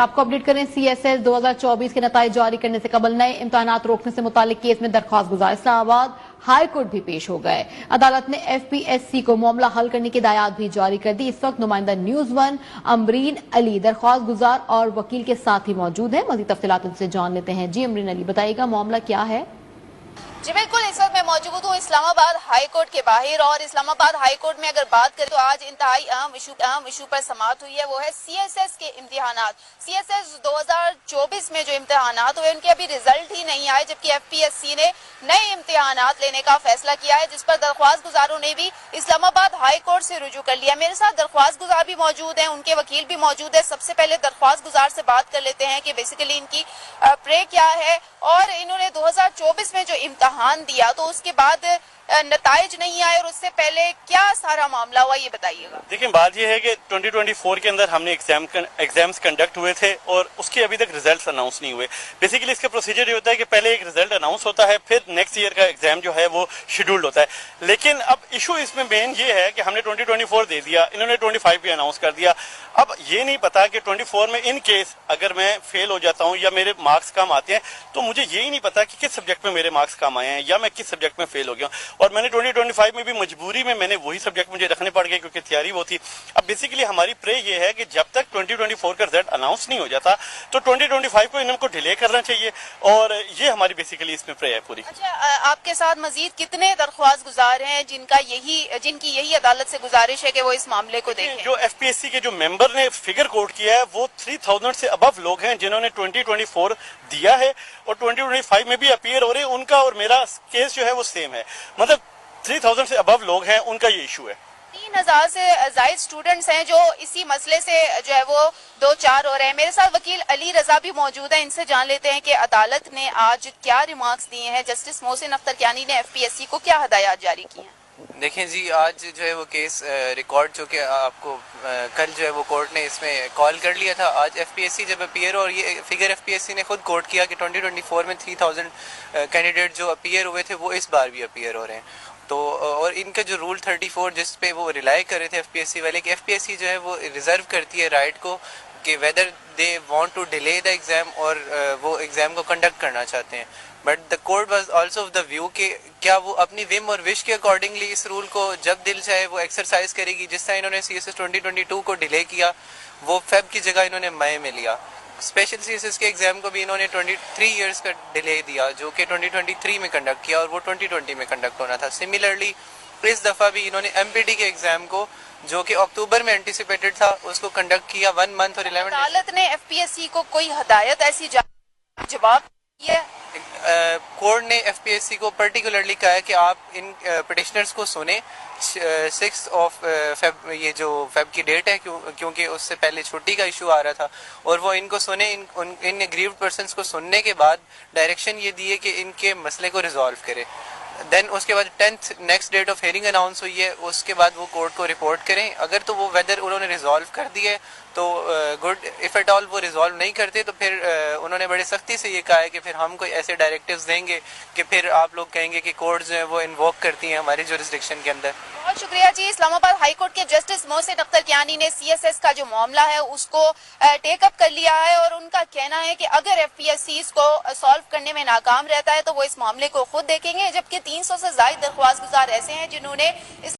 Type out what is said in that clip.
आपको अपडेट करें। CSS 2024 के नताइज जारी करने से कबल नए इम्तहानात रोकने से मुतालिक केस में दरख्वास्त गुजार इस्लामाबाद हाई कोर्ट भी पेश हो गए। अदालत ने FPSC को मामला हल करने की हिदायत भी जारी कर दी। इस वक्त नुमाइंदा न्यूज़ 1 अमरीन अली दरख्वास्त गुजार और वकील के साथ ही मौजूद है। मज़ीद तफसीलात उनसे जान लेते हैं। जी अमरीन अली, बताइएगा मामला क्या है? जी बिल्कुल, इस वक्त मैं मौजूद हूँ इस्लामाबाद हाई कोर्ट के बाहर। और इस्लामाबाद हाई कोर्ट में अगर बात करें तो आज इंतहाई अहम इशू पर समाअत हुई है, वो है CSS के इम्तिहानात। CSS 2024 में जो इम्तिहानात हुए उनके अभी रिजल्ट ही नहीं आए, जबकि FPSC ने नए इम्तिहानात लेने का फैसला किया है, जिस पर दरख्वास्त गुजारों ने भी इस्लामाबाद हाई कोर्ट से रुजू कर लिया। मेरे साथ दरख्वास्त गुजार भी मौजूद हैं, उनके वकील भी मौजूद है। सबसे पहले दरख्वास्त गुजार से बात कर लेते हैं कि बेसिकली इनकी प्रे क्या है और इन्होंने 2024 में जो इम्तिहान दिया तो उसके बाद नताइज नहीं आए और उससे पहले क्या सारा मामला हुआ, ये बताइएगा। देखिए, बात यह है कि 2024 के अंदर हमने एग्जाम्स कंडक्ट हुए थे और उसके अभी तक रिजल्ट्स अनाउंस नहीं हुए। बेसिकली इसका प्रोसीजर ये होता है कि पहले एक रिजल्ट अनाउंस होता है, फिर नेक्स्ट ईयर का एग्जाम जो है वो शेड्यूल्ड होता है। लेकिन अब इशू इसमें मेन ये है कि हमने 2024 दे दिया, इन्होंने 25 भी अनाउंस कर दिया। अब ये नहीं पता कि 24 में इन केस अगर मैं फेल हो जाता हूँ या मेरे मार्क्स कम आते हैं तो मुझे यही नहीं पता कि किस सब्जेक्ट में मेरे मार्क्स कम आए हैं या मैं किस सब्जेक्ट में फेल हो गया। और मैंने 2025 में भी मजबूरी में मैंने वही सब्जेक्ट मुझे रखने पड़ गए क्योंकि तैयारी वो थी। अब बेसिकली हमारी प्रे ये है कि जब तक 2024 का रिजल्ट अनाउंस नहीं हो जाता तो 2025 को इनको डिले करना चाहिए और ये हमारी बेसिकली इसमें प्रे है पूरी। अच्छा, आपके साथ मजीद कितने दरख्वास्त गुजार हैं जिनकी यही अदालत से गुजारिश है कि वो इस मामले को देखें? जो FPSC के जो मेंबर ने फिगर कोट किया है वो 3000 से अबव लोग हैं जिन्होंने 2024 दिया है और 2025 में भी अपीयर हो रहे हैं। उनका और मेरा केस जो है वो सेम है, मतलब 3000 से अबव लोग हैं, उनका ये इशू है। 3000 से ज्यादा स्टूडेंट्स हैं जो इसी मसले से जो है वो दो चार हो रहे हैं। मेरे साथ वकील अली रजा भी मौजूद है, इनसे जान लेते हैं कि अदालत ने आज क्या रिमार्क्स दिए हैं। जस्टिस मोहसिन अख्तर कियानी ने FPSC को क्या हदायत जारी की हैं? देखें जी, आज जो है वो केस रिकॉर्ड जो कि आपको कल जो है वो कोर्ट ने इसमें कॉल कर लिया था। आज FPSC जब अपीयर और ये फिगर FPSC ने खुद कोट किया कि 2024 में 3000 कैंडिडेट जो अपीयर हुए थे वो इस बार भी अपीयर हो रहे हैं। तो और इनका जो रूल 34 जिस पे वो रिलाई कर रहे थे FPSC वाले कि FPSC जो है वो रिजर्व करती है राइट को कि whether they want to delay the exam और वो एग्ज़ाम को कंडक्ट करना चाहते हैं। But the court was also of the view कि क्या वो अपनी विम और विश के अकॉर्डिंगली इस रूल को जब दिल चाहे वो एक्सरसाइज करेगी। जिस तरह इन्होंने CSS 2022 को डिले किया वो फेब की जगह इन्होंने मई में लिया। स्पेशल CSS के एग्जाम को भी इन्होंने 23 इयर्स का डिले दिया जो कि 2023 में कंडक्ट किया और वो 2020 में कंडक्ट होना था। सिमिलरली इस दफ़ा भी इन्होंने MPT के एग्जाम को जो कि अक्टूबर में एंटिसिपेटेड था उसको कंडक्ट किया 1 मंथ और 11 अदालत ने FPSC को कोई हदायत ऐसी जवाब दिया? कोर्ट ने FPSC को पर्टिकुलरली कहा है कि आप इन पिटिशनर्स को सुने 6 फेब, ये जो फेब की डेट है क्योंकि उससे पहले छुट्टी का इशू आ रहा था, और वो इनको सुने। इन एग्रीव्ड पर्सनस को सुनने के बाद डायरेक्शन ये दिए कि इनके मसले को रिजॉल्व करे। देन उसके बाद 10th next date of hearing announce हुई है, उसके बाद वो कोर्ट को रिपोर्ट करें। अगर तो वो वेदर उन्होंने रिजॉल्व कर दिए तो गुड, इफ़ एट ऑल वो रिजॉल्व नहीं करते तो फिर उन्होंने बड़े सख्ती से ये कहा है कि फिर हम कोई ऐसे डायरेक्टिव्स देंगे कि फिर आप लोग कहेंगे कि कोर्ट जो है वो इन्वोक करती हैं हमारी जुरिस्डिक्शन के अंदर। बहुत शुक्रिया जी। इस्लामाबाद हाई कोर्ट के जस्टिस मोहसिन अख्तर कियानी ने CSS का जो मामला है उसको टेकअप कर लिया है और उनका कहना है कि अगर FPSC इसको सॉल्व करने में नाकाम रहता है तो वो इस मामले को खुद देखेंगे, जबकि 300 से ज्यादा दरख्वास्त गुजार ऐसे हैं जिन्होंने